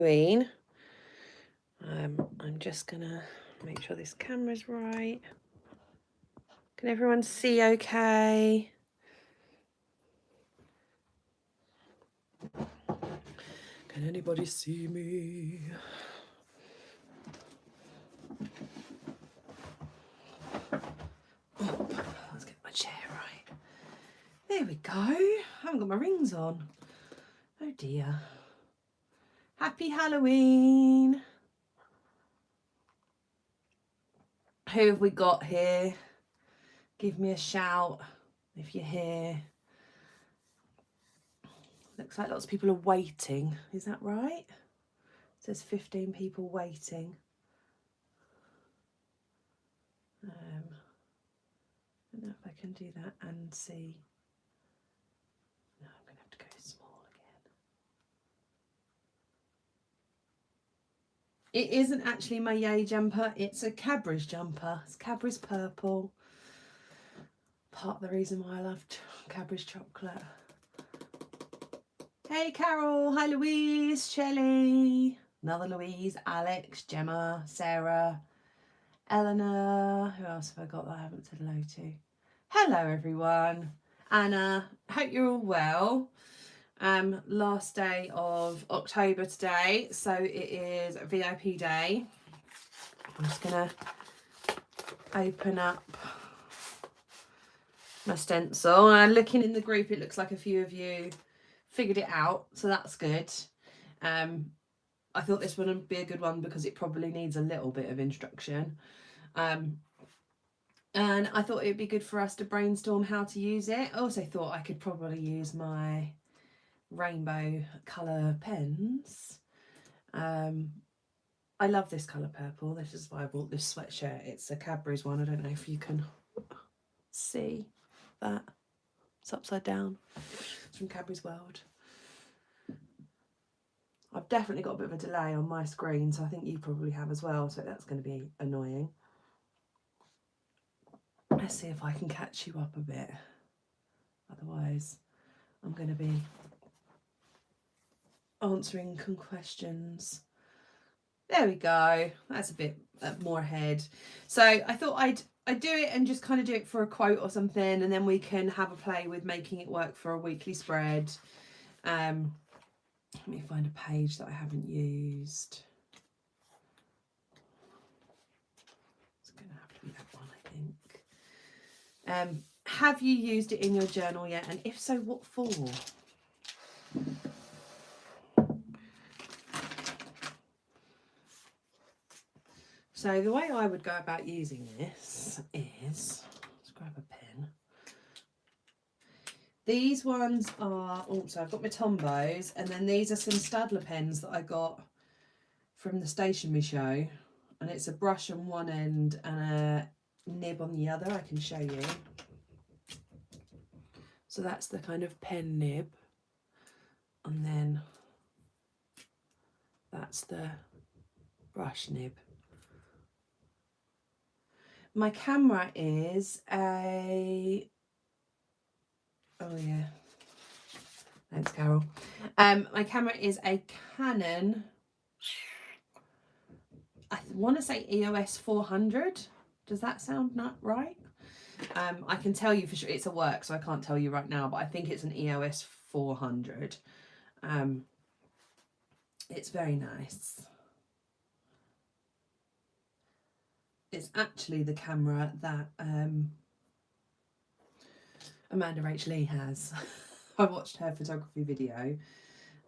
I'm just gonna make sure this camera's right. Can everyone see okay? Can anybody see me? Oh, let's get my chair right. There we go. I haven't got my rings on. Oh dear. Happy Halloween. Who have we got here? Give me a shout if you're here. Looks like lots of people are waiting. Is that right? It says 15 people waiting. I don't know if I can do that and see. No, I'm going to have to go small again. It isn't actually my yay jumper, it's a Cadbury's jumper. It's Cadbury's purple. Part of the reason why I loved Cadbury's chocolate. Hey Carol, hi Louise, Shelley, another Louise, Alex, Gemma, Sarah, Eleanor. Who else have I got that I haven't said hello to? Hello everyone. Anna, hope you're all well. Last day of October today, so it is VIP day. I'm just gonna open up my stencil, and looking in the group, it looks like a few of you figured it out, so that's good. I thought this one would be a good one because it probably needs a little bit of instruction. And I thought it'd be good for us to brainstorm how to use it. I also thought I could probably use my rainbow colour pens. I love this colour purple. This is why I bought this sweatshirt. It's a Cadbury's one. I don't know if you can see that. It's upside down. It's from Cadbury's World. I've definitely got a bit of a delay on my screen, so I think you probably have as well, so that's going to be annoying. Let's see if I can catch you up a bit. Otherwise, I'm going to be answering questions. There we go. That's a bit more ahead. So I thought I'd do it and just kind of do it for a quote or something, and then we can have a play with making it work for a weekly spread. Let me find a page that I haven't used. It's going to have to be that one, I think. Have you used it in your journal yet? And if so, what for? So the way I would go about using this is, let's grab a pen. These ones are, so I've got my Tombos, and then these are some Stadler pens that I got from the stationery show, and it's a brush on one end and a nib on the other. I can show you. So that's the kind of pen nib, and then that's the brush nib. My camera is a, oh yeah, thanks Carol. My camera is a Canon, I want to say EOS 400. Does that sound not right? I can tell you for sure it's a work, so I can't tell you right now, but I think it's an EOS 400. It's very nice. It's actually the camera that Amanda Rachel Lee has. I watched her photography video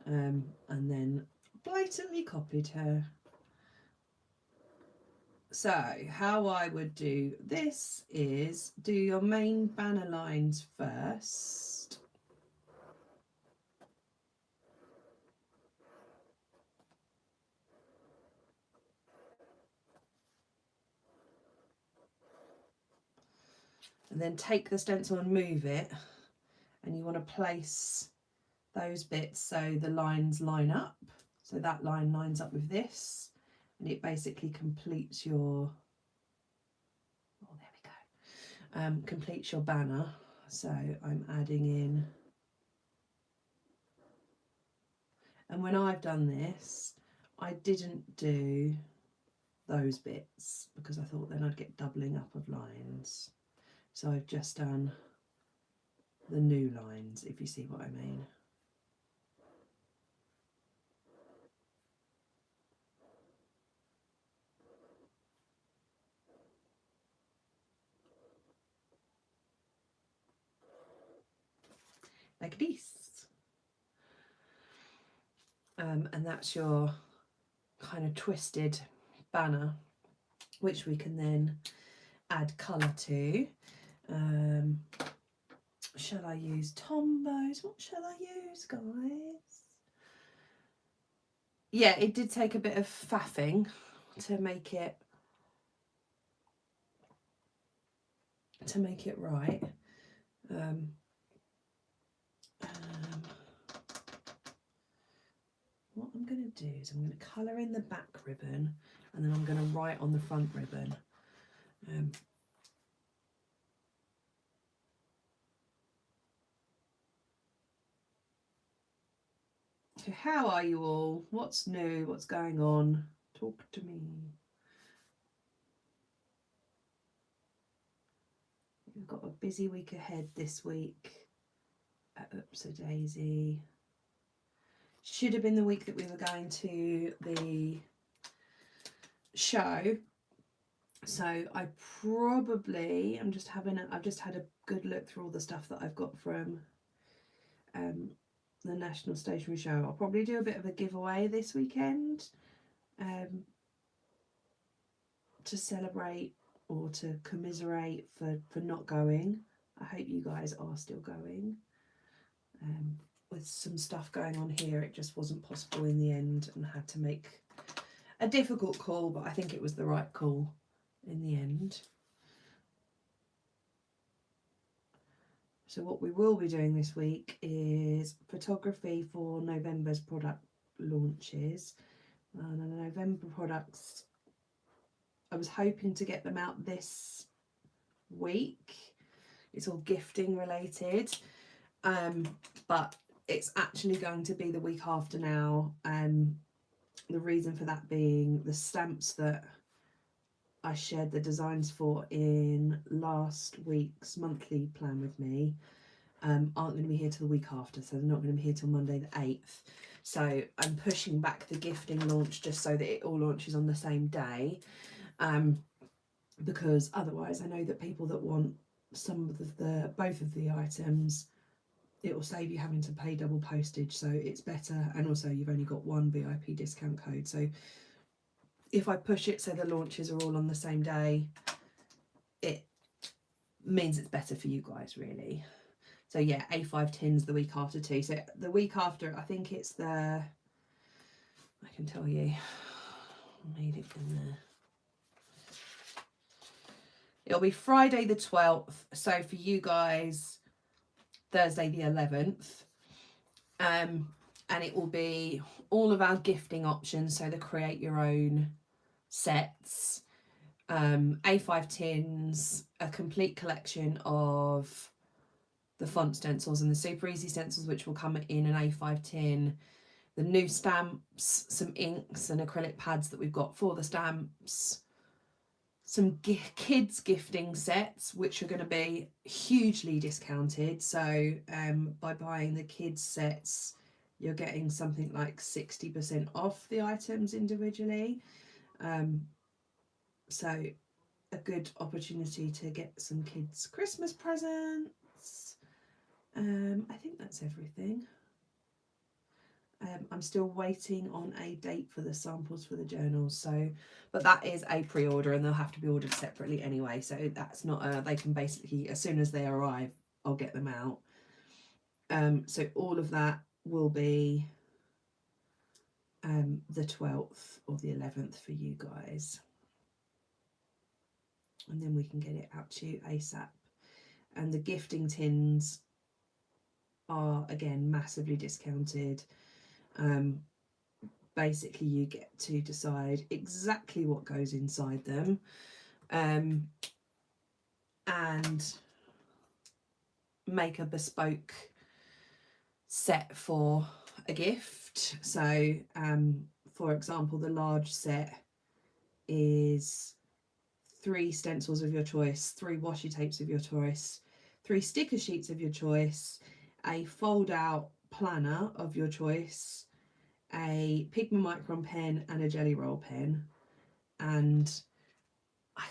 and then blatantly copied her. So how I would do this is do your main banner lines first. And then take the stencil and move it, and you want to place those bits so the lines line up. So that line lines up with this, and it basically completes your, oh there we go, completes your banner. So I'm adding in, and when I've done this, I didn't do those bits because I thought then I'd get doubling up of lines. So I've just done the new lines, if you see what I mean. Like this. And that's your kind of twisted banner, which we can then add colour to. Shall I use Tombows? What shall I use, guys? Yeah, it did take a bit of faffing to make it right. What I'm going to do is I'm going to colour in the back ribbon, and then I'm going to write on the front ribbon. So how are you all? What's new? What's going on? Talk to me. We've got a busy week ahead this week at Oops-a-Daisy. Should have been the week that we were going to the show. So I probably, I've just had a good look through all the stuff that I've got from the National Stationery Show. I'll probably do a bit of a giveaway this weekend to celebrate or to commiserate for not going. I hope you guys are still going. With some stuff going on here, it just wasn't possible in the end, and I had to make a difficult call, but I think it was the right call in the end. So what we will be doing this week is photography for November's product launches. And the November products, I was hoping to get them out this week. It's all gifting related, but it's actually going to be the week after now. The reason for that being the stamps that I shared the designs for in last week's monthly plan with me aren't going to be here till the week after, so they're not going to be here till Monday the 8th. So I'm pushing back the gifting launch just so that it all launches on the same day, because otherwise I know that people that want some of both of the items, it will save you having to pay double postage, so it's better. And also you've only got one VIP discount code, so if I push it so the launches are all on the same day, it means it's better for you guys, really. So yeah, A5 tins the week after too. So the week after, I think it's I can tell you, I made it in there. It'll be Friday the 12th. So for you guys, Thursday the 11th. And it will be all of our gifting options. So the create your own sets, A5 tins, a complete collection of the font stencils and the super easy stencils, which will come in an A5 tin, the new stamps, some inks and acrylic pads that we've got for the stamps, some kids gifting sets, which are going to be hugely discounted. So by buying the kids sets, you're getting something like 60% off the items individually. So a good opportunity to get some kids Christmas presents. I think that's everything. I'm still waiting on a date for the samples for the journals, so but that is a pre-order and they'll have to be ordered separately anyway, so that's not they can basically, as soon as they arrive, I'll get them out. So all of that will be the 12th or the 11th for you guys, and then we can get it out to you ASAP. And the gifting tins are again massively discounted. Basically you get to decide exactly what goes inside them, and make a bespoke set for a gift. So for example, the large set is 3 stencils of your choice, 3 washi tapes of your choice, 3 sticker sheets of your choice, a fold out planner of your choice, a Pigma Micron pen and a Jelly Roll pen. And I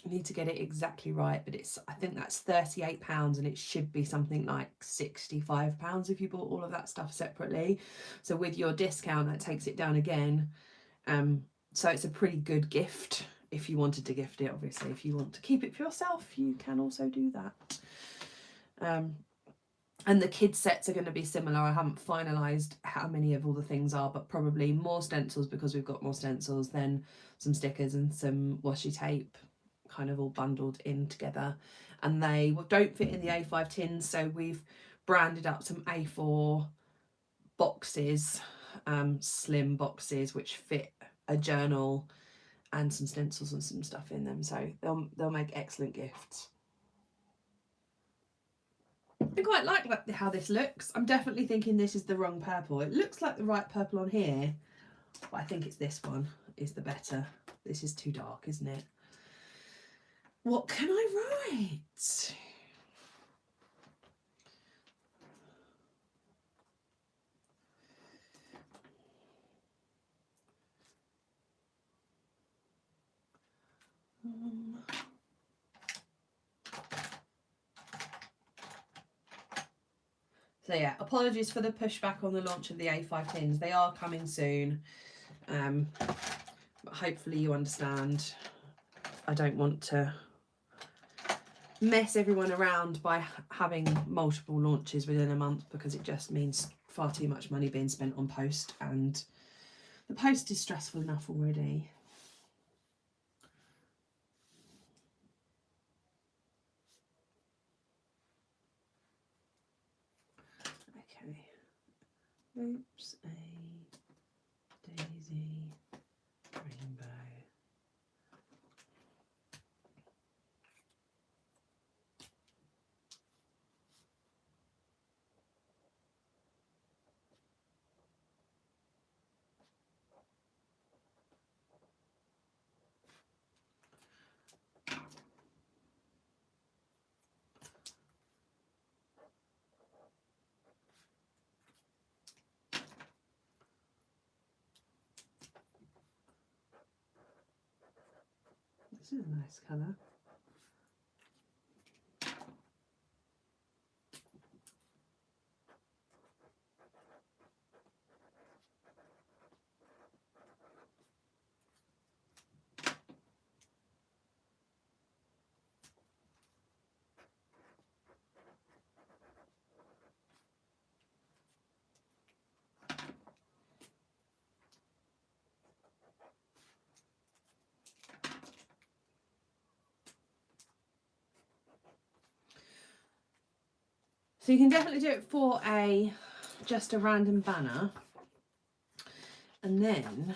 need to get it exactly right, but I think that's £38 and it should be something like £65 if you bought all of that stuff separately. So with your discount, that takes it down again. So it's a pretty good gift if you wanted to gift it. Obviously, if you want to keep it for yourself, you can also do that. And the kids sets are going to be similar. I haven't finalised how many of all the things are, but probably more stencils because we've got more stencils, then some stickers and some washi tape kind of all bundled in together. And they don't fit in the A5 tins, so we've branded up some A4 boxes, slim boxes, which fit a journal and some stencils and some stuff in them. So they'll make excellent gifts. I quite like how this looks. I'm definitely thinking this is the wrong purple. It looks like the right purple on here, but I think it's this one is the better. This is too dark, isn't it? What can I write? So yeah, apologies for the pushback on the launch of the A5 tins. They are coming soon. But hopefully you understand. I don't want to mess everyone around by having multiple launches within a month, because it just means far too much money being spent on post, and the post is stressful enough already. Okay. Oops, a daisy rainbow. This is a nice colour. So you can definitely do it for just a random banner. And then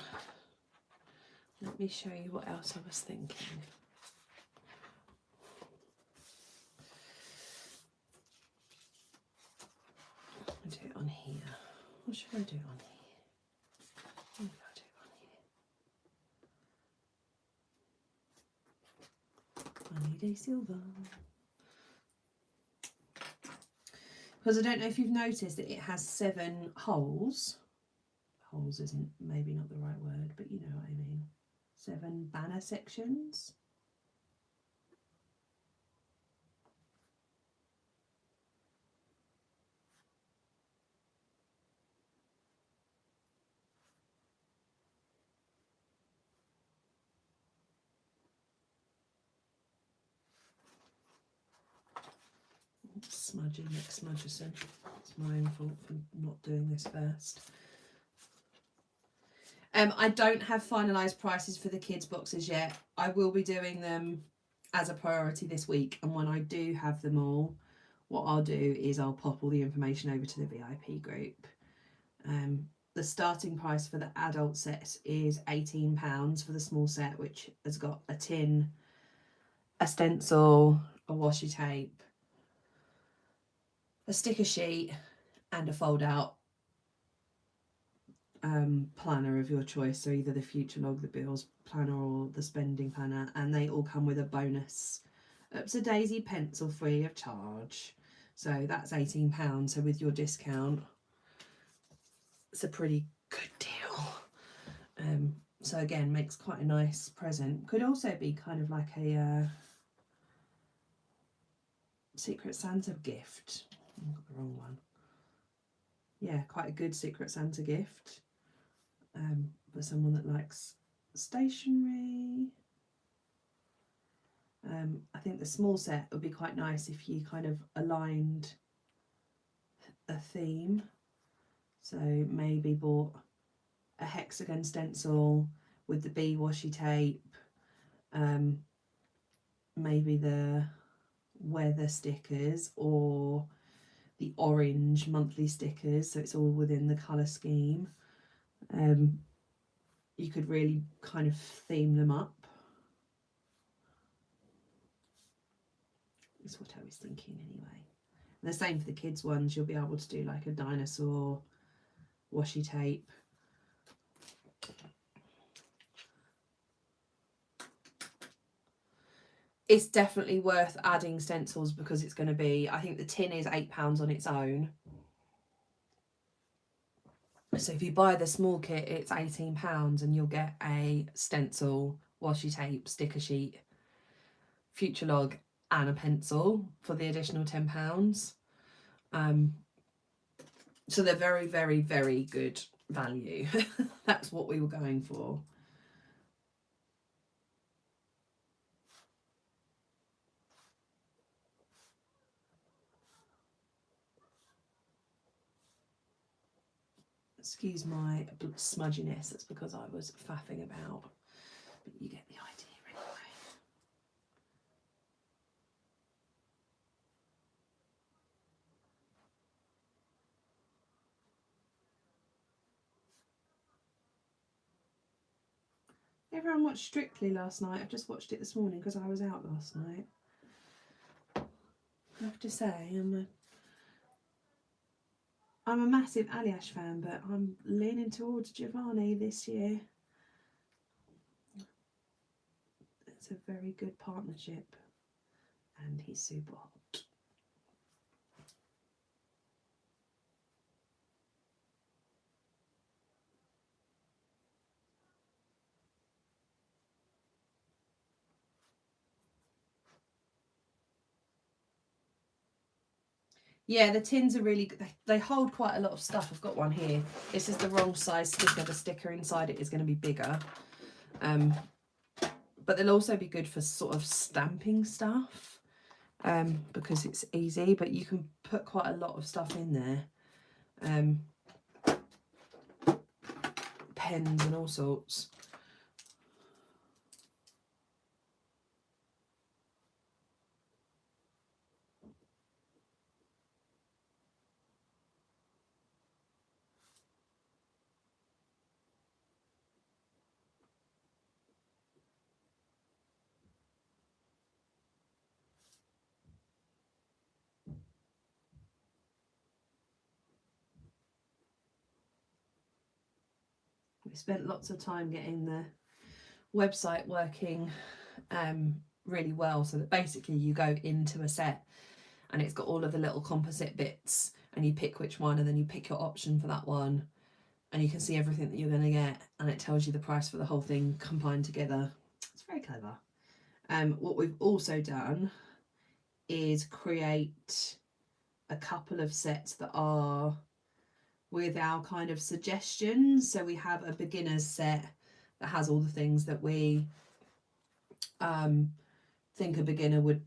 let me show you what else I was thinking. I'll do it on here. What should I do on here? Maybe I'll do it on here. I need a silver. Because I don't know if you've noticed that it has 7 holes. Holes isn't maybe not the right word, but you know what I mean. 7 banner sections. Smudgy Nick Smudgerson. It's my own fault for not doing this first. I don't have finalised prices for the kids' boxes yet. I will be doing them as a priority this week, and when I do have them all, what I'll do is I'll pop all the information over to the VIP group. The starting price for the adult sets is £18 for the small set, which has got a tin, a stencil, a washi tape, a sticker sheet and a fold out planner of your choice, so either the Future Log, the Bills planner, or the Spending Planner, and they all come with a bonus up to Daisy pencil free of charge. So that's £18. So with your discount, it's a pretty good deal. So again, makes quite a nice present. Could also be kind of like a Secret Santa gift. I got the wrong one. Yeah, quite a good Secret Santa gift for someone that likes stationery. I think the small set would be quite nice if you kind of aligned a theme. So maybe bought a hexagon stencil with the bee washi tape, maybe the weather stickers or the orange monthly stickers, so it's all within the colour scheme. You could really kind of theme them up. That's what I was thinking anyway. And the same for the kids ones, you'll be able to do like a dinosaur washi tape. It's definitely worth adding stencils because it's going to be, I think the tin is £8 on its own. So if you buy the small kit, it's £18 and you'll get a stencil, washi tape, sticker sheet, Future Log and a pencil for the additional £10. So they're very, very, very good value. That's what we were going for. Excuse my smudginess, that's because I was faffing about, but you get the idea anyway. Everyone watched Strictly last night. I've just watched it this morning because I was out last night. I have to say, I'm a massive Aliash fan, but I'm leaning towards Giovanni this year. It's a very good partnership, and he's super hot. Yeah, the tins are really good. They hold quite a lot of stuff. I've got one here. This is the wrong size sticker. The sticker inside it is going to be bigger. But they'll also be good for sort of stamping stuff because it's easy, but you can put quite a lot of stuff in there. Pens and all sorts. We spent lots of time getting the website working really well, so that basically you go into a set and it's got all of the little composite bits and you pick which one and then you pick your option for that one and you can see everything that you're going to get and it tells you the price for the whole thing combined together. It's very clever. What we've also done is create a couple of sets that are with our kind of suggestions. So we have a beginner's set that has all the things that we think a beginner would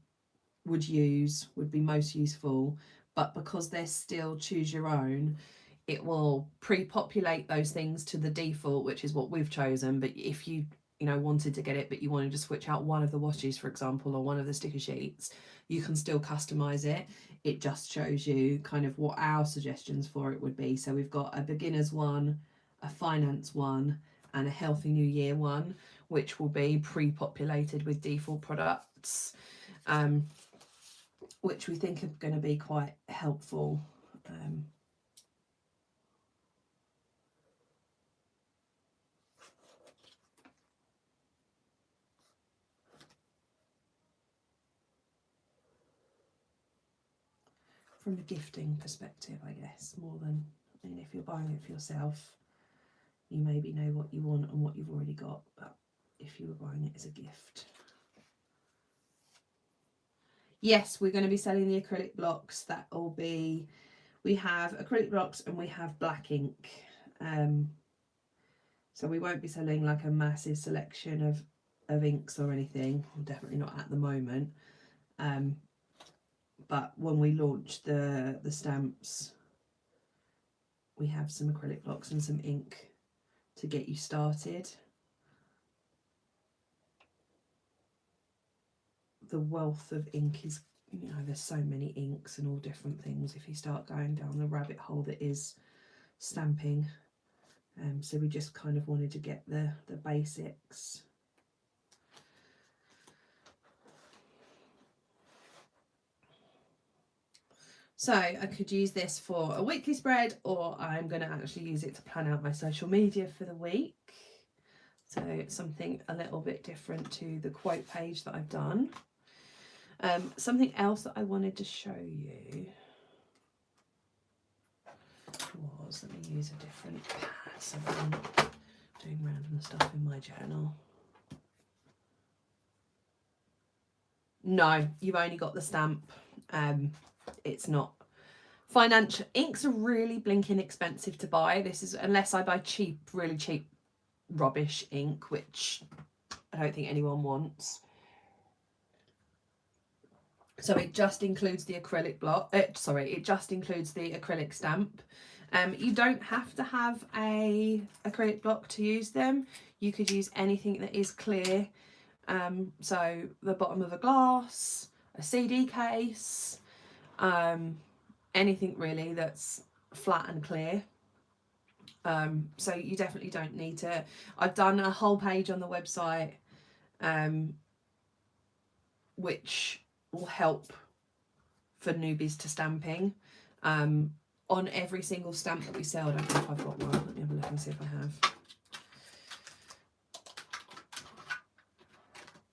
be most useful, but because they're still choose your own, it will pre-populate those things to the default, which is what we've chosen. But if you wanted to get it but you wanted to switch out one of the washes, for example, or one of the sticker sheets, you can still customize it. It just shows you kind of what our suggestions for it would be. So we've got a beginner's one, a finance one, and a healthy new year one, which will be pre-populated with default products, which we think are going to be quite helpful. from a gifting perspective, I guess, more than, I mean, if you're buying it for yourself, you maybe know what you want and what you've already got, but if you were buying it as a gift. Yes, we're going to be selling the acrylic blocks. That will be, we have acrylic blocks and we have black ink. So we won't be selling like a massive selection of inks or anything, definitely not at the moment. But when we launch the stamps, we have some acrylic blocks and some ink to get you started. The wealth of ink is, you know, there's so many inks and all different things if you start going down the rabbit hole that is stamping. So we just kind of wanted to get the basics. So I could use this for a weekly spread, or I'm going to actually use it to plan out my social media for the week. So it's something a little bit different to the quote page that I've done. Something else that I wanted to show you was, let me use a different pad so I'm doing random stuff in my journal. No, you've only got the stamp. It's not financial. Inks are really blinking expensive to buy. This is, unless I buy cheap, really cheap rubbish ink, which I don't think anyone wants. So it just includes the acrylic block. It just includes the acrylic stamp. You don't have to have a acrylic block to use them. You could use anything that is clear. So the bottom of a glass, a CD case, anything really that's flat and clear. So you definitely don't need to. I've done a whole page on the website, which will help for newbies to stamping. On every single stamp that we sell, I don't know if I've got one. Let me have a look and see if I have.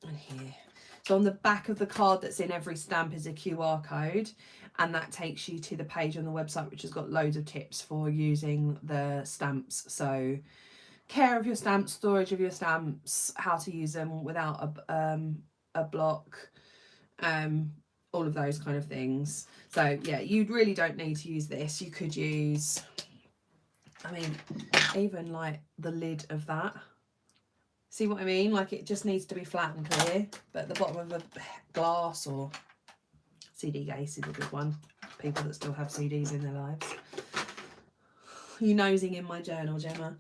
And here. So on the back of the card that's in every stamp is a QR code, and that takes you to the page on the website which has got loads of tips for using the stamps. So care of your stamps, storage of your stamps, how to use them without a block, all of those kind of things. So yeah, you really don't need to use this. You could use, I mean, even like the lid of that. See what I mean? Like it just needs to be flat and clear, but the bottom of a glass or CD case is a good one. People that still have CDs in their lives. You nosing in my journal, Gemma.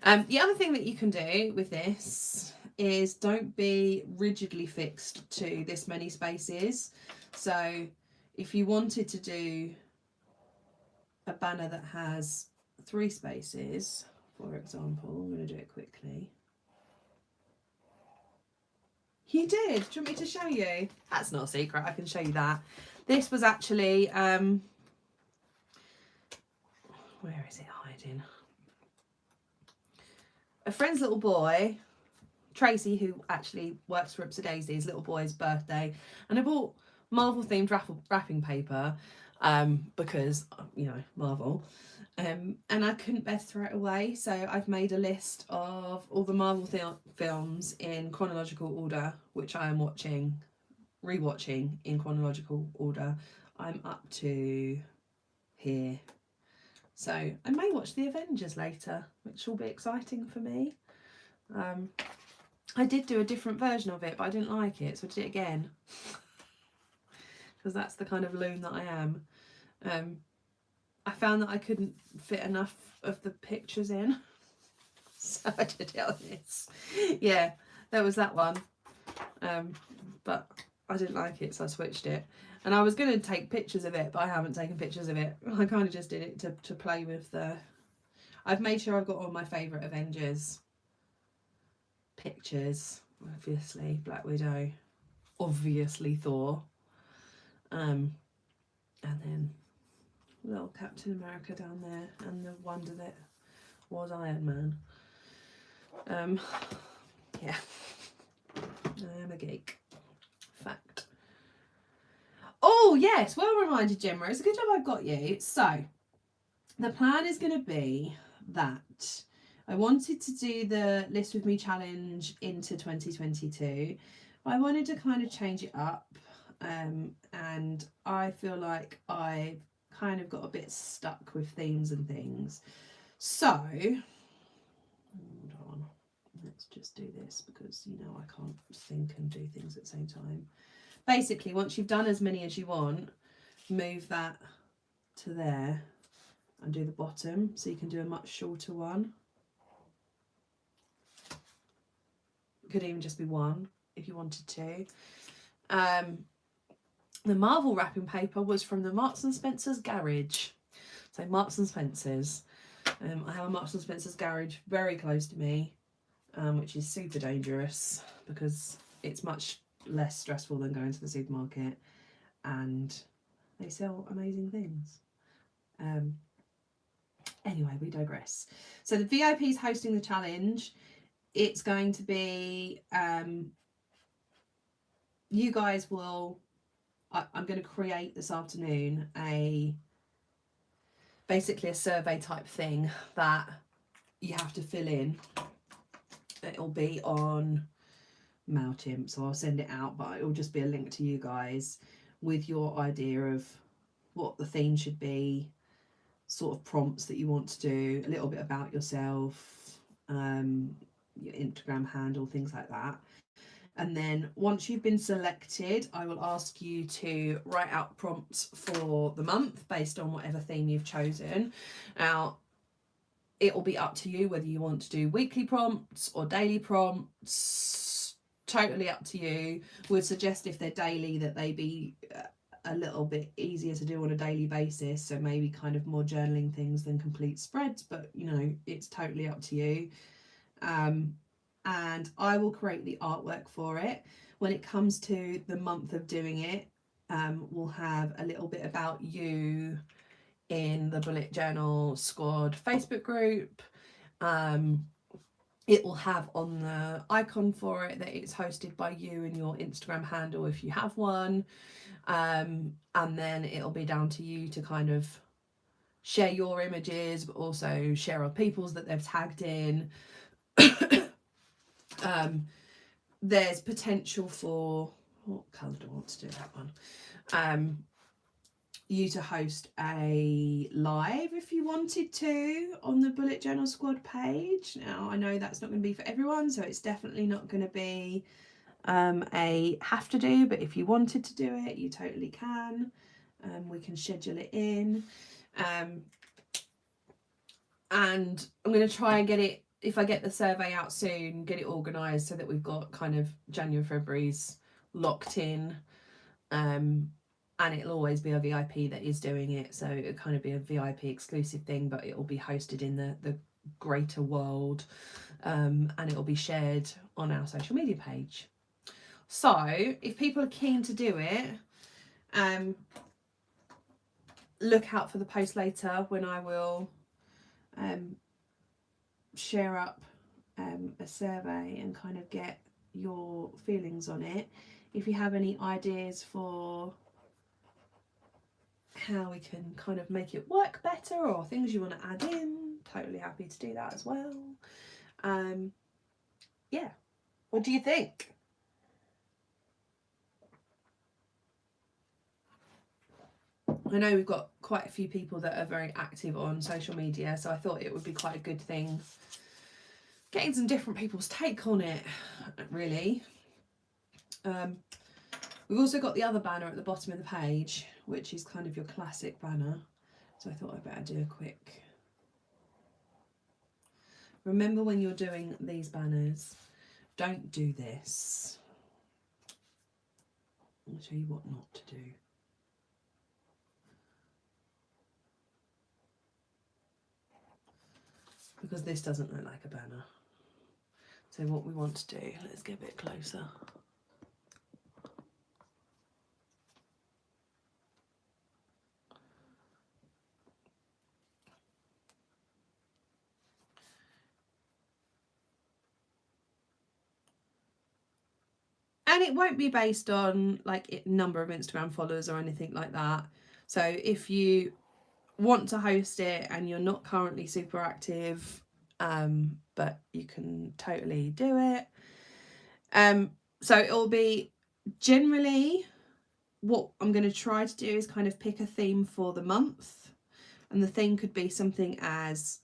The other thing that you can do with this is don't be rigidly fixed to this many spaces. So if you wanted to do a banner that has 3 spaces, for example, I'm going to do it quickly. You did? Do you want me to show you? That's not a secret, I can show you that. This was actually, where is it hiding? A friend's little boy, Tracy, who actually works for Ipsa Daisy's little boy's birthday, and I bought Marvel themed wrapping paper because, you know, Marvel, and I couldn't best throw it away, so I've made a list of all the Marvel films in chronological order, which I am rewatching in chronological order. I'm up to here, so I may watch the Avengers later, which will be exciting for me. I did do a different version of it, but I didn't like it, so I did it again. Because that's the kind of loon that I am. I found that I couldn't fit enough of the pictures in. So I did it on this. Yeah, there was that one. But I didn't like it, so I switched it. And I was going to take pictures of it, but I haven't taken pictures of it. I kind of just did it to play with the... I've made sure I've got all my favourite Avengers pictures. Obviously Black Widow, obviously Thor, and then little Captain America down there, and the wonder that was Iron Man. Yeah, I am a geek. Fact. Oh, yes, well reminded, Gemma. It's a good job I've got you. So, the plan is going to be that I wanted to do the List With Me challenge into 2022. I wanted to kind of change it up. And I feel like I've kind of got a bit stuck with themes and things. So, hold on. Let's just do this because, you know, I can't think and do things at the same time. Basically, once you've done as many as you want, move that to there and do the bottom so you can do a much shorter one. Could even just be one if you wanted to. The Marvel wrapping paper was from the Marks and Spencer's garage. So Marks and Spencer's. I have a Marks and Spencer's garage very close to me, which is super dangerous because it's much less stressful than going to the supermarket, and they sell amazing things. Anyway, we digress. So the VIP is hosting the challenge. It's going to be, you guys will, I'm going to create this afternoon basically a survey type thing that you have to fill in. It'll be on MailChimp, so I'll send it out, but it'll just be a link to you guys with your idea of what the theme should be, sort of prompts that you want to do, a little bit about yourself, your Instagram handle, things like that. And then once you've been selected, I will ask you to write out prompts for the month based on whatever theme you've chosen. Now, it will be up to you whether you want to do weekly prompts or daily prompts. Totally up to you. Would suggest if they're daily that they be a little bit easier to do on a daily basis, so maybe kind of more journaling things than complete spreads, but you know, it's totally up to you. And I will create the artwork for it. When it comes to the month of doing it, we'll have a little bit about you in the Bullet Journal Squad Facebook group. It will have on the icon for it that it's hosted by you and your Instagram handle if you have one. And then it'll be down to you to kind of share your images, but also share other people's that they've tagged in. There's potential for, what colour do I want to do that one? You to host a live if you wanted to on the Bullet Journal Squad page. Now I know that's not going to be for everyone, so it's definitely not going to be a have to do, but if you wanted to do it, you totally can. We can schedule it in. And I'm going to try and get it, if I get the survey out soon, get it organised so that we've got kind of January, February's locked in. And it'll always be a VIP that is doing it, so it'll kind of be a VIP exclusive thing, but it will be hosted in the greater world, and it will be shared on our social media page. So if people are keen to do it, look out for the post later when I will share up a survey and kind of get your feelings on it. If you have any ideas for how we can kind of make it work better or things you want to add in, totally happy to do that as well. Yeah, what do you think? I know we've got quite a few people that are very active on social media, so I thought it would be quite a good thing getting some different people's take on it, really. We've also got the other banner at the bottom of the page, which is kind of your classic banner. So I thought I'd better do a quick. Remember when you're doing these banners, don't do this. I'll show you what not to do. Because this doesn't look like a banner. So what we want to do, let's get a bit closer. And it won't be based on like number of Instagram followers or anything like that. So if you want to host it and you're not currently super active, but you can totally do it. So it'll be generally what I'm going to try to do is kind of pick a theme for the month, and the theme could be something as,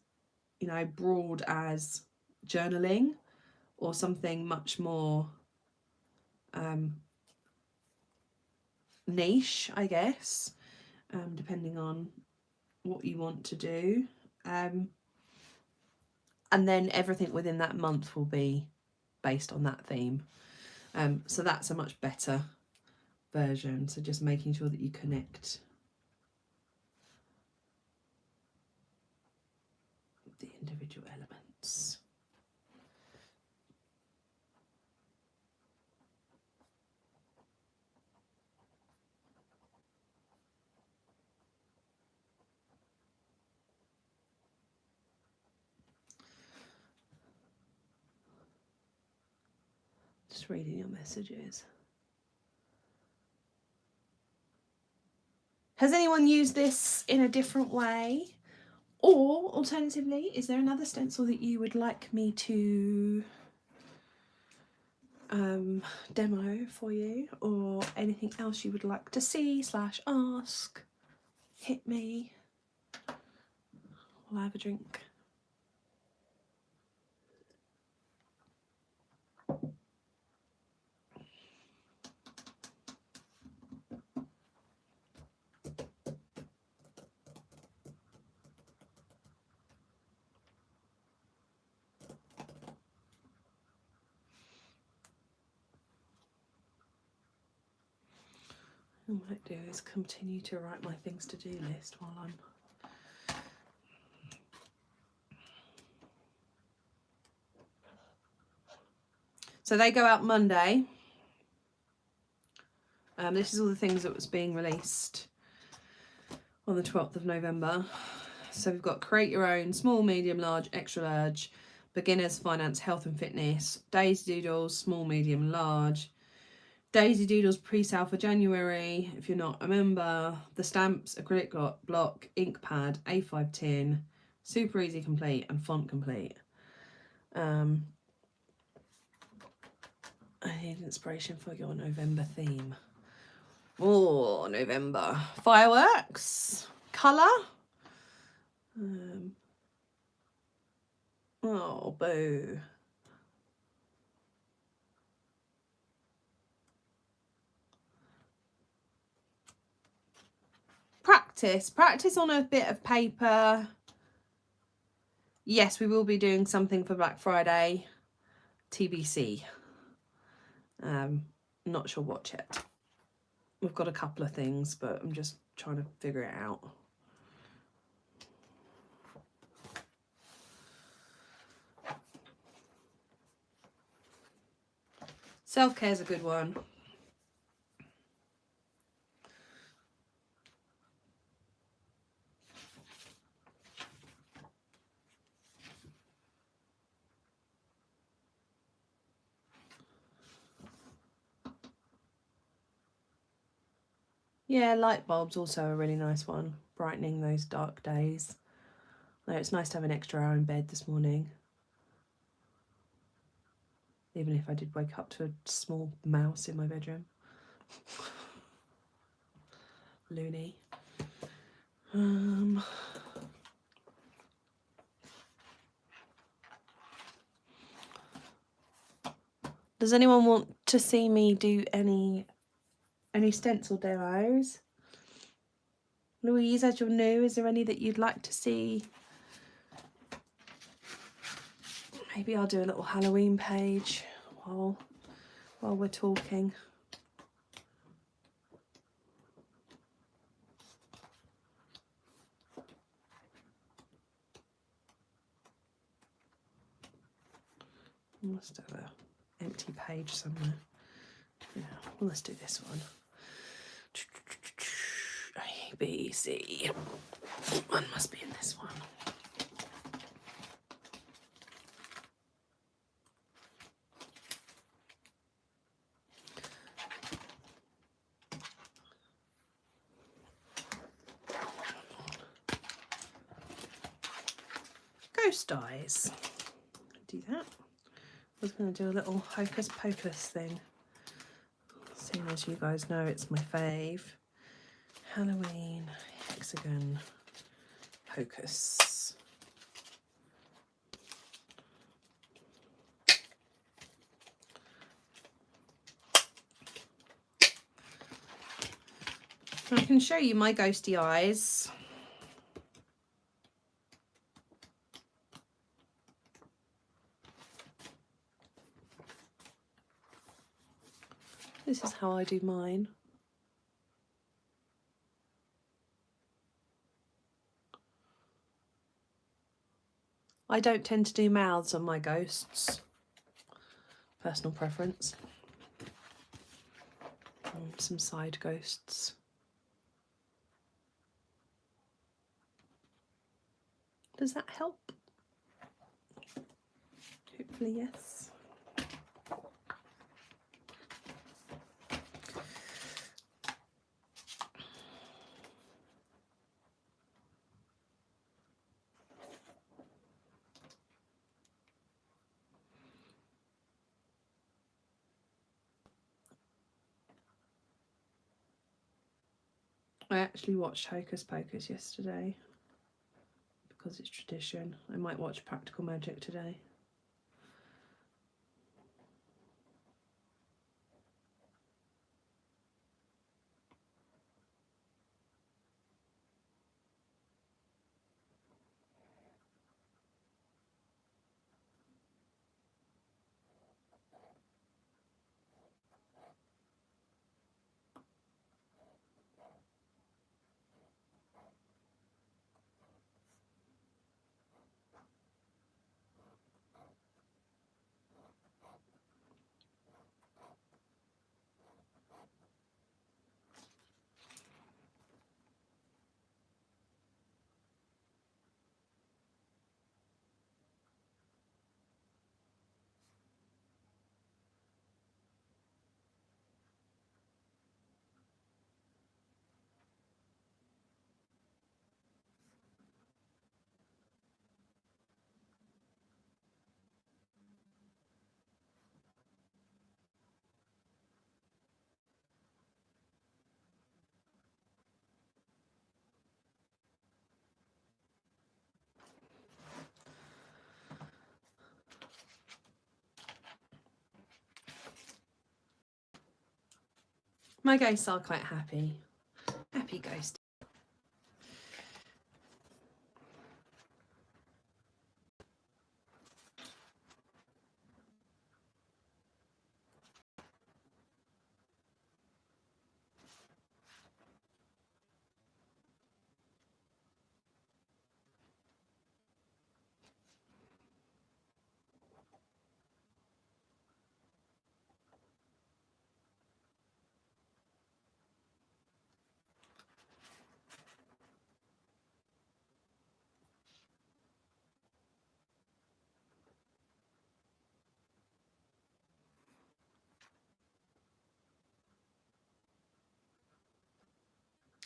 you know, broad as journaling, or something much more niche, I guess, depending on what you want to do. And then everything within that month will be based on that theme. So that's a much better version. So just making sure that you connect the individual elements. Just reading your messages. Has anyone used this in a different way? Or alternatively, is there another stencil that you would like me to demo for you, or anything else you would like to see / ask? Hit me. I'll have a drink. What I might do is continue to write my things to do list while I'm so they go out Monday. This is all the things that was being released on the 12th of November. So we've got create your own, small, medium, large, extra large, beginners, finance, health and fitness, Daisy Doodles, small, medium, large, Daisy Doodles pre-sale for January, if you're not a member, the stamps, acrylic block, ink pad, A5 tin, super easy complete and font complete. I need inspiration for your November theme. Oh, November. Fireworks. Colour. Oh, boo. Practice on a bit of paper. Yes, we will be doing something for Black Friday. TBC. Not sure what yet. We've got a couple of things, but I'm just trying to figure it out. Self-care is a good one. Yeah, light bulbs also a really nice one, brightening those dark days. Though it's nice to have an extra hour in bed this morning. Even if I did wake up to a small mouse in my bedroom. Loony. Does anyone want to see me do any stencil demos? Louise, as you're new, is there any that you'd like to see? Maybe I'll do a little Halloween page while we're talking. I must have an empty page somewhere. Yeah, well, let's do this one. A, B, C. One must be in this one. ghost eyes. Do that. I was going to do a little hocus pocus thing. Seeing as you guys know it's my fave. Halloween hexagon hocus. I can show you my ghosty eyes. This is how I do mine. I don't tend to do mouths on my ghosts. Personal preference. Some side ghosts. Does that help? Hopefully, yes. I actually watched Hocus Pocus yesterday because it's tradition. I might watch Practical Magic today. My ghosts are quite happy. Happy ghost.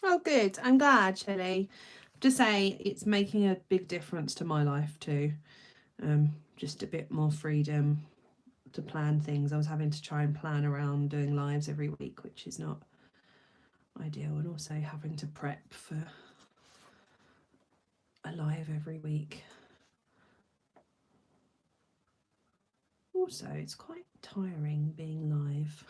Oh, good. I'm glad, Shelley. To say it's making a big difference to my life too. Just a bit more freedom to plan things. I was having to try and plan around doing lives every week, which is not ideal, and also having to prep for a live every week. Also, it's quite tiring being live.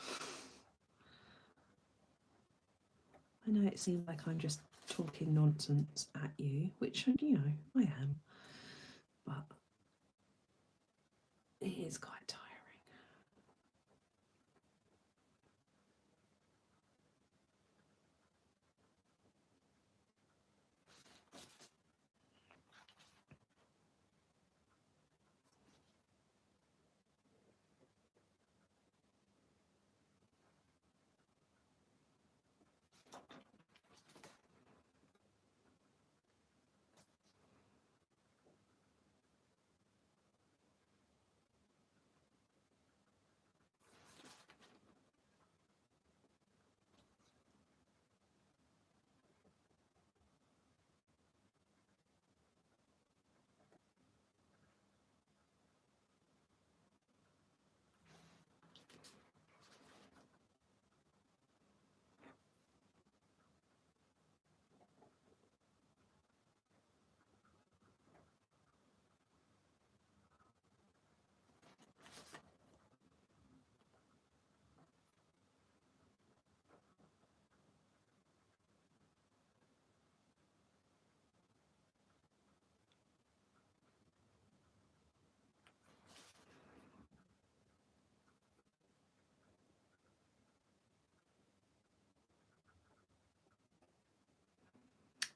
I know it seems like I'm just talking nonsense at you, which, you know, I am, but it is quite tiring.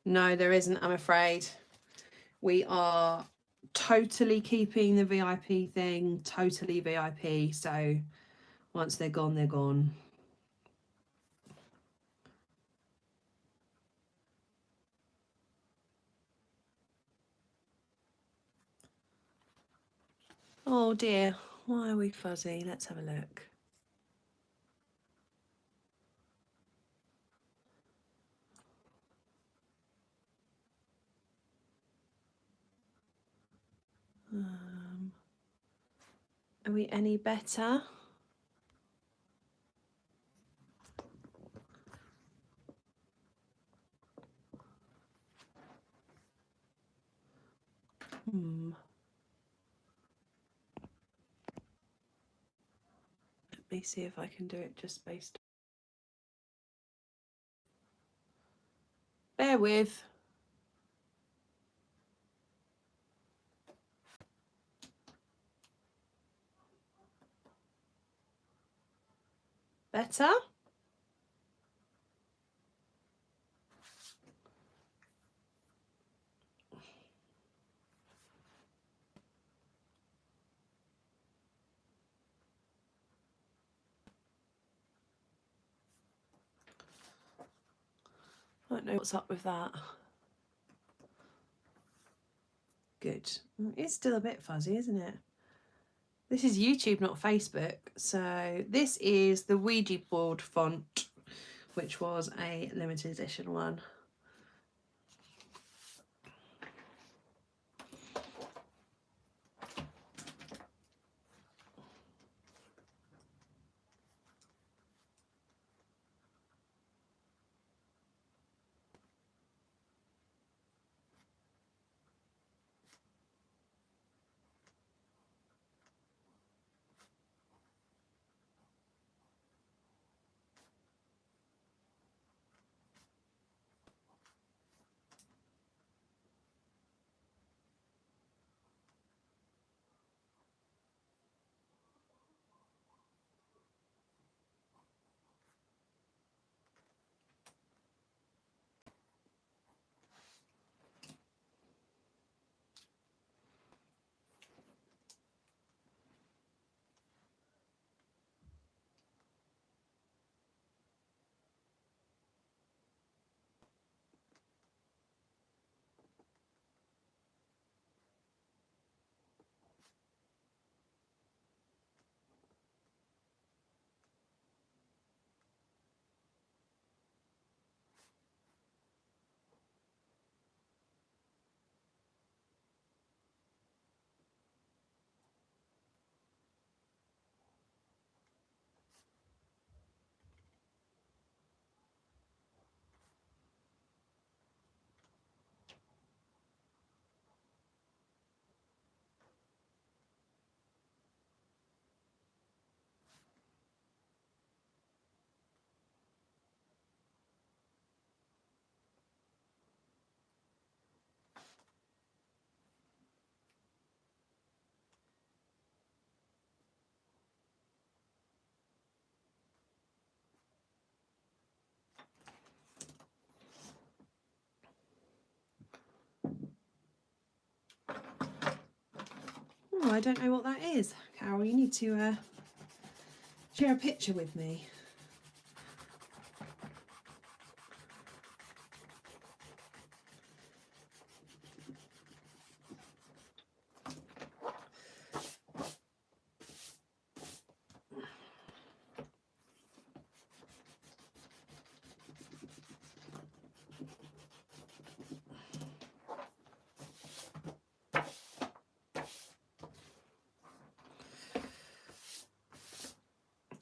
No, there isn't, I'm afraid. We are totally keeping the VIP thing, totally VIP. So once they're gone, they're gone. Oh dear, why are we fuzzy? Let's have a look. Are we any better? Let me see if I can do it just based. Bear with. Better? I don't know what's up with that. Good. It's still a bit fuzzy, isn't it? This is YouTube, not Facebook. So this is the Ouija board font, which was a limited edition one. Oh, I don't know what that is. Carol, you need to share a picture with me.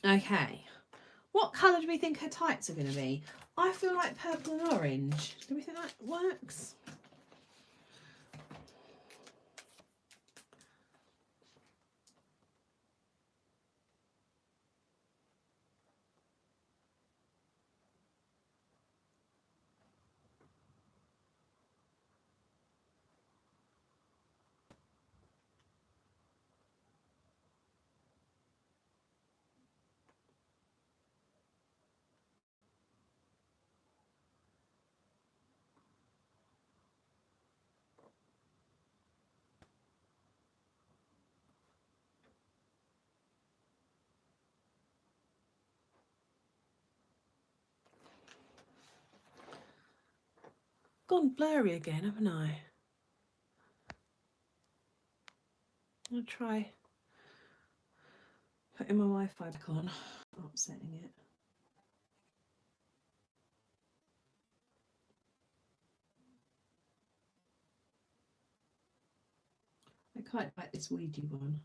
Okay. What colour do we think her tights are going to be? I feel like purple and orange. Do we think that works? gone blurry again, haven't I? I'll try putting my Wi-Fi back on, upsetting it. I quite like this Ouija one.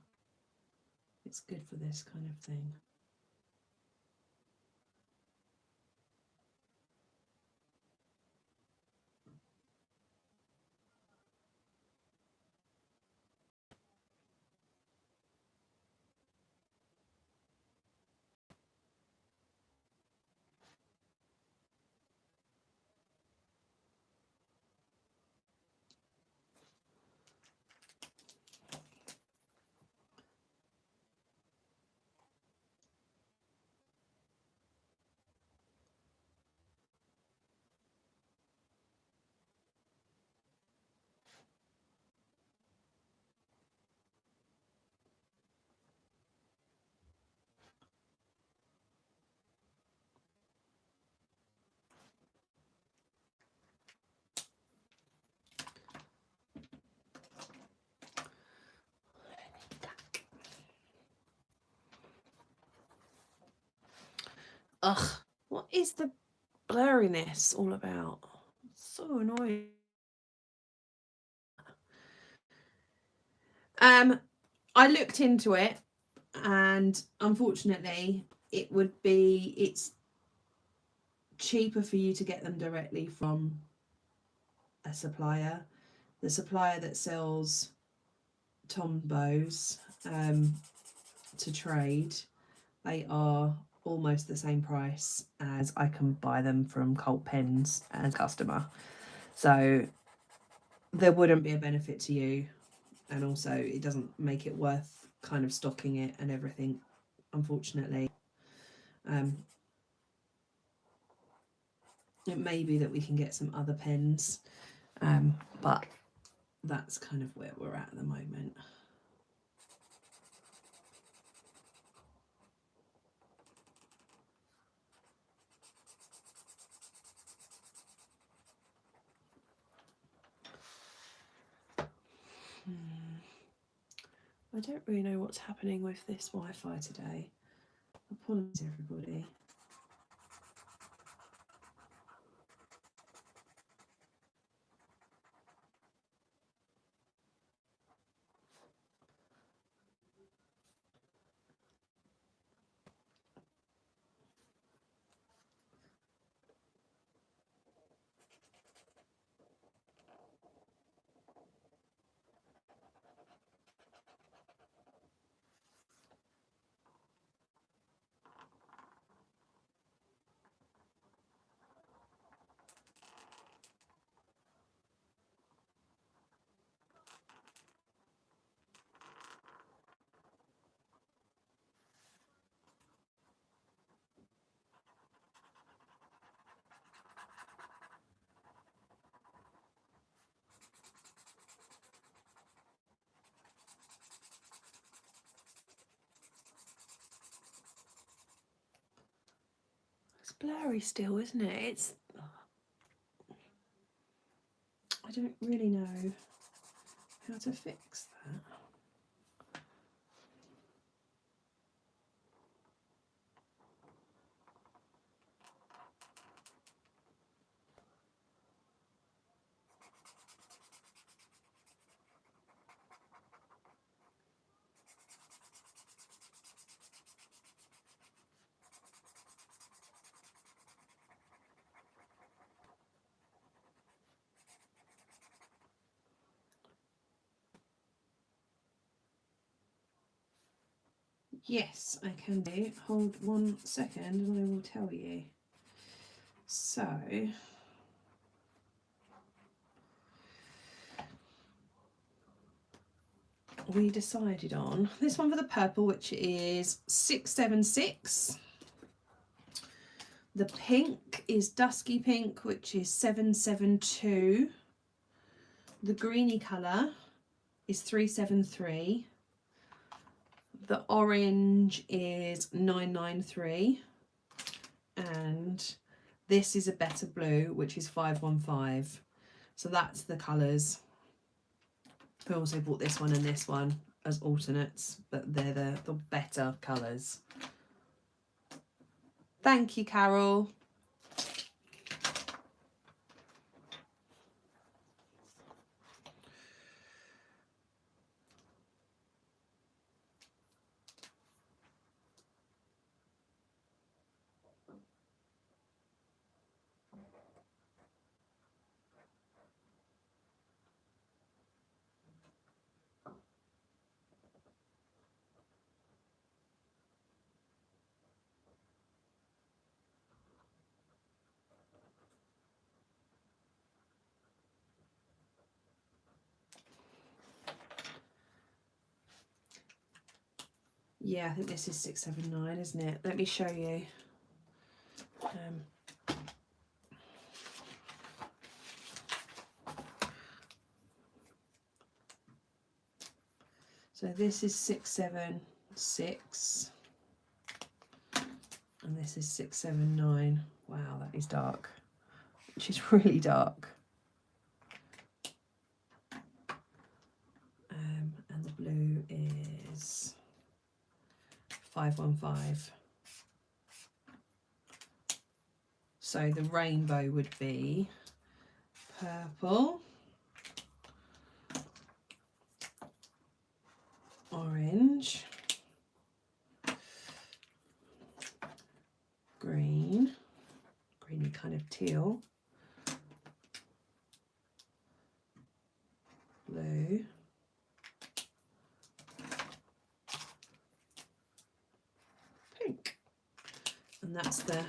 It's good for this kind of thing. Ugh, what is the blurriness all about? It's so annoying. I looked into it, and unfortunately it's cheaper for you to get them directly from a supplier. The supplier that sells Tombos to trade, they are almost the same price as I can buy them from Colt Pens as customer. So there wouldn't be a benefit to you, and also it doesn't make it worth kind of stocking it and everything, unfortunately. It may be that we can get some other pens, but that's kind of where we're at the moment. I don't really know what's happening with this Wi-Fi today. Apologies, everybody. It's blurry still, isn't it? It's... I don't really know how to fix that. Yes, I can do. Hold 1 second and I will tell you. So, we decided on this one for the purple, which is 676. The pink is Dusky Pink, which is 772. The greeny colour is 373. The orange is 993. And this is a better blue, which is 515. So that's the colours. I also bought this one and this one as alternates, but they're the better colours. Thank you, Carol. Yeah, I think this is 679, isn't it? Let me show you. So this is 676 and this is 679. Wow, that is dark, which is really dark. And the blue is 515. So the rainbow would be purple, orange, green, greeny kind of teal, blue, pink. And that's the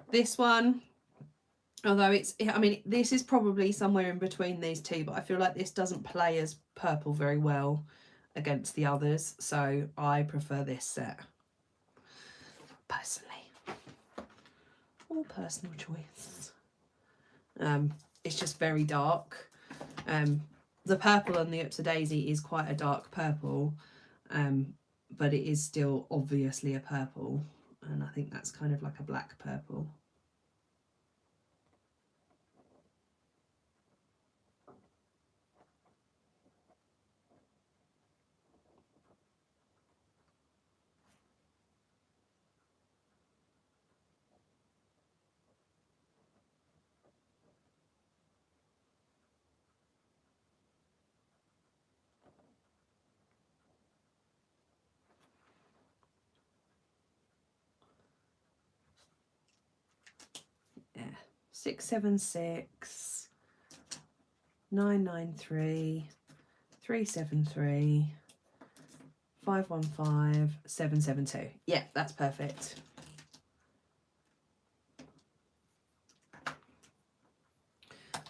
this one, although it's, I mean, this is probably somewhere in between these two, but I feel like this doesn't play as purple very well against the others, so I prefer this set personally. All personal choice. It's just very dark. The purple on the Upsy Daisy is quite a dark purple, but it is still obviously a purple, and I think that's kind of like a black purple. Yeah, 676, 993, 373, 515, 772. Yeah, that's perfect.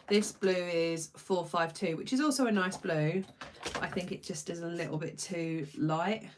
This blue is 452, which is also a nice blue. I think it just is a little bit too light.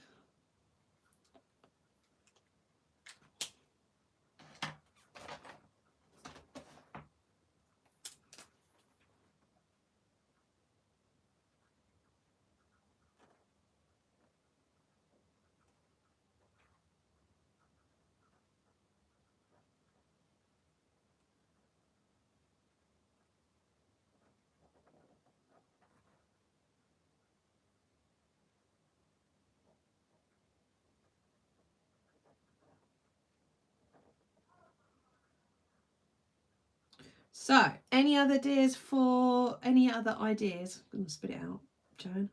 So, any other ideas for any other ideas? I'm going to spit it out, Joan.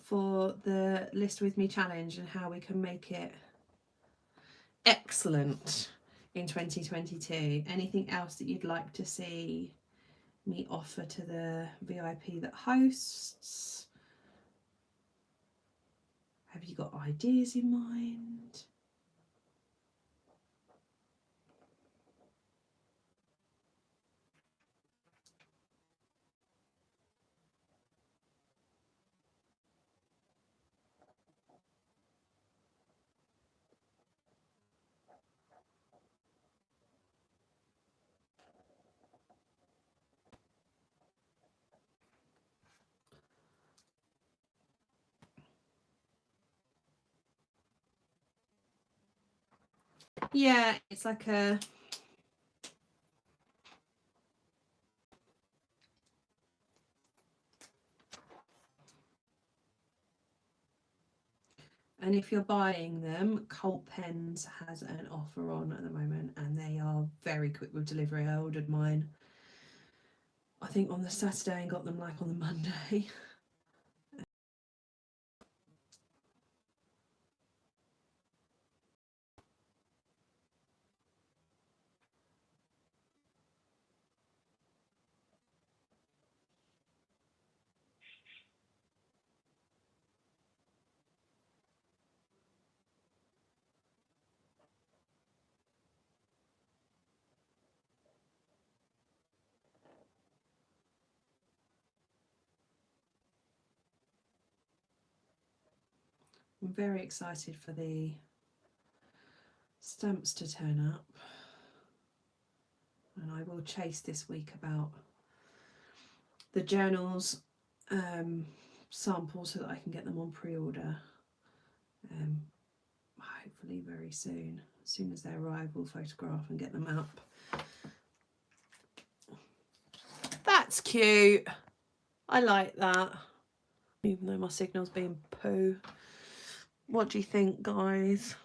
For the List With Me challenge and how we can make it excellent in 2022. Anything else that you'd like to see me offer to the VIP that hosts? Have you got ideas in mind? Yeah, it's like a... And if you're buying them, Colt Pens has an offer on at the moment, and they are very quick with delivery. I ordered mine, I think, on the Saturday and got them like on the Monday. I'm very excited for the stamps to turn up, and I will chase this week about the journals samples so that I can get them on pre-order, hopefully very soon. As soon as they arrive, we'll photograph and get them up. That's cute. I like that, even though my signal's being poo. What do you think, guys?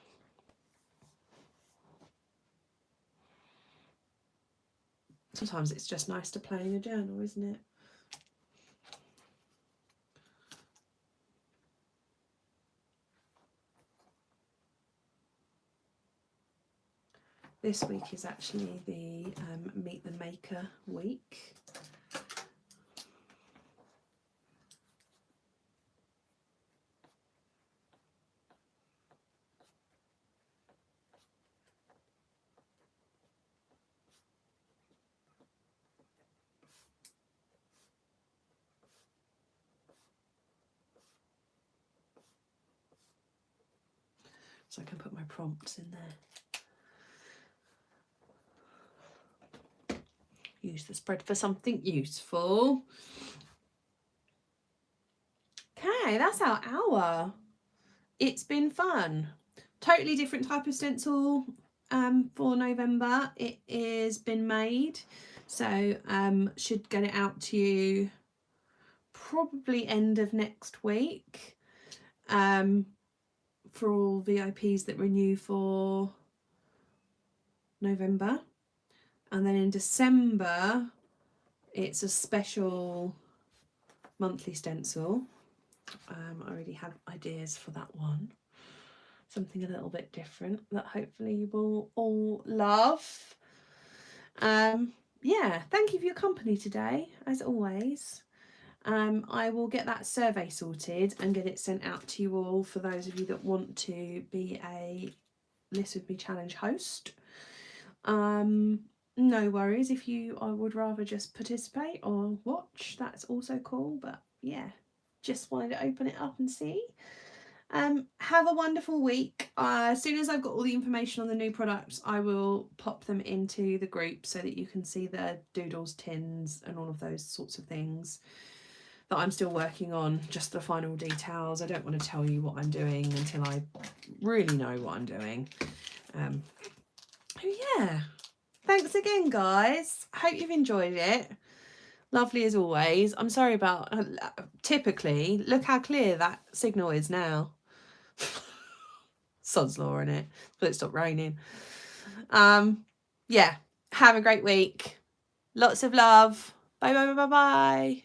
Sometimes it's just nice to play in a journal, isn't it? This week is actually the Meet the Maker week. So I can put my prompts in there. Use the spread for something useful. Okay, that's our hour. It's been fun. Totally different type of stencil for November. It is been made, so should get it out to you probably end of next week. For all VIPs that renew for November, and then in December it's a special monthly stencil. I already have ideas for that one, something a little bit different that hopefully you will all love. Yeah, thank you for your company today, as always. I will get that survey sorted and get it sent out to you all for those of you that want to be a List With Me challenge host. No worries if you would rather just participate or watch, that's also cool, but yeah, just wanted to open it up and see. Have a wonderful week. As soon as I've got all the information on the new products, I will pop them into the group so that you can see the doodles, tins and all of those sorts of things that I'm still working on, just the final details. I don't want to tell you what I'm doing until I really know what I'm doing. Yeah, thanks again, guys. Hope you've enjoyed it. Lovely as always. I'm sorry about typically, look how clear that signal is now. Sod's law in it, but it stopped raining. Yeah, have a great week. Lots of love. Bye bye bye bye bye.